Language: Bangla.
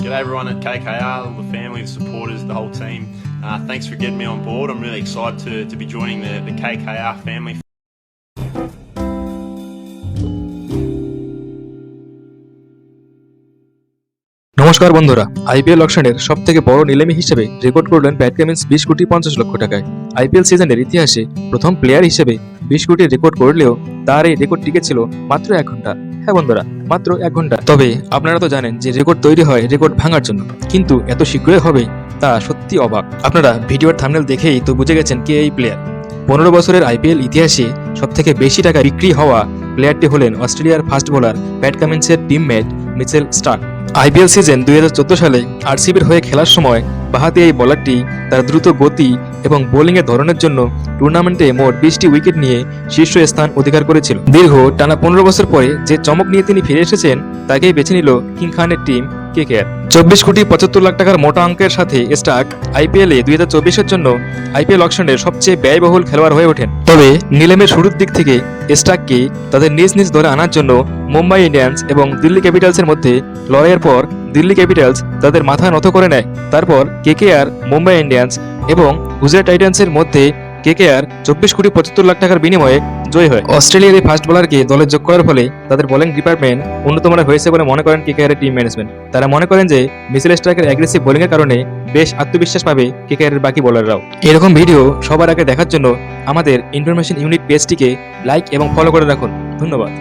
G'day everyone at KKR, all the family, the supporters, the whole team. Thanks for getting me on board. I'm really excited to be joining the KKR family. নমস্কার বন্ধুরা, আইপিএল অকশনের সবথেকে বড় নিলামি হিসেবে রেকর্ড করলেন প্যাট কামিন্স 20 কোটি 50 লক্ষ টাকায়। আইপিএল সিজনের ইতিহাসে প্রথম প্লেয়ার হিসেবে 20 কোটির রেকর্ড করলেও তার এই রেকর্ড টিকেছিল মাত্র 1 ঘন্টা। হ্যাঁ বন্ধুরা, মাত্র 1 ঘন্টা। তবে আপনারা তো জানেন যে রেকর্ড তৈরি হয় রেকর্ড ভাঙার জন্য, কিন্তু এত শীঘ্রই হবে তা সত্যি অবাক। আপনারা ভিডিওর থাম্বনেল দেখেই তো বুঝে গেছেন কে এই প্লেয়ার। 15 বছরের আইপিএল ইতিহাসে সবথেকে বেশি টাকা বিক্রি হওয়া প্লেয়ারটি হলেন অস্ট্রেলিয়ার ফাস্ট বোলার প্যাট কামিন্সের teammate Mitchell Starc. IPL season 2014 সালে আরসিবির হয়ে খেলার সময় বাঁহাতি এই বোলারটি তার দ্রুত গতি এবং বোলিংয়ের ধরনের জন্য টুর্নামেন্টে মোট 20টি উইকেট নিয়ে শীর্ষ স্থান অধিকার করেছিল। দীর্ঘ টানা 15 বছর পরে যে চমক নিয়ে তিনি ফিরে এসেছেন তাকেই বেছে নিল কিং খানের টিম কেকেআর। 24 কোটি 75 লাখ টাকার মোটা অঙ্কের সাথে স্টার্ক আইপিএলে 2024-এর জন্য আইপিএল অকশনের সবচেয়ে ব্যয়বহুল খেলোয়াড় হয়ে ওঠেন। তবে নিলামের শুরুর দিক থেকে স্টার্ককে তাদের নিজ নিজ দলে আনার জন্য মুম্বাই ইন্ডিয়ান্স এবং দিল্লি ক্যাপিটালসের মধ্যে লড়াইয়ের পর দিল্লি ক্যাপিটালস তাদের মাথা নত করে নেয়। তারপর কেকেআর, মুম্বাই ইন্ডিয়ান্স এবং গুজরাট টাইটান্সের মধ্যে কেকেআর 24 কোটি 75 লাখ টাকার বিনিময়ে জয় হয়। অস্ট্রেলিয়ার এই ফাস্ট বোলারকে দলে যোগ করার ফলে তাদের বোলিং ডিপার্টমেন্ট উন্নতমানের হয়েছে বলে মনে করেন কেকেআর টিম ম্যানেজমেন্ট। তারা মনে করেন যে মিচেল স্টার্কের অ্যাগ্রেসিভ বোলিংয়ের কারণে বেশ আত্মবিশ্বাস পাবে কেকেআর বাকি বোলাররাও। এরকম ভিডিও সবার আগে দেখার জন্য আমাদের ইনফরমেশন ইউনিট পেজটিকে লাইক এবং ফলো করে রাখুন। ধন্যবাদ।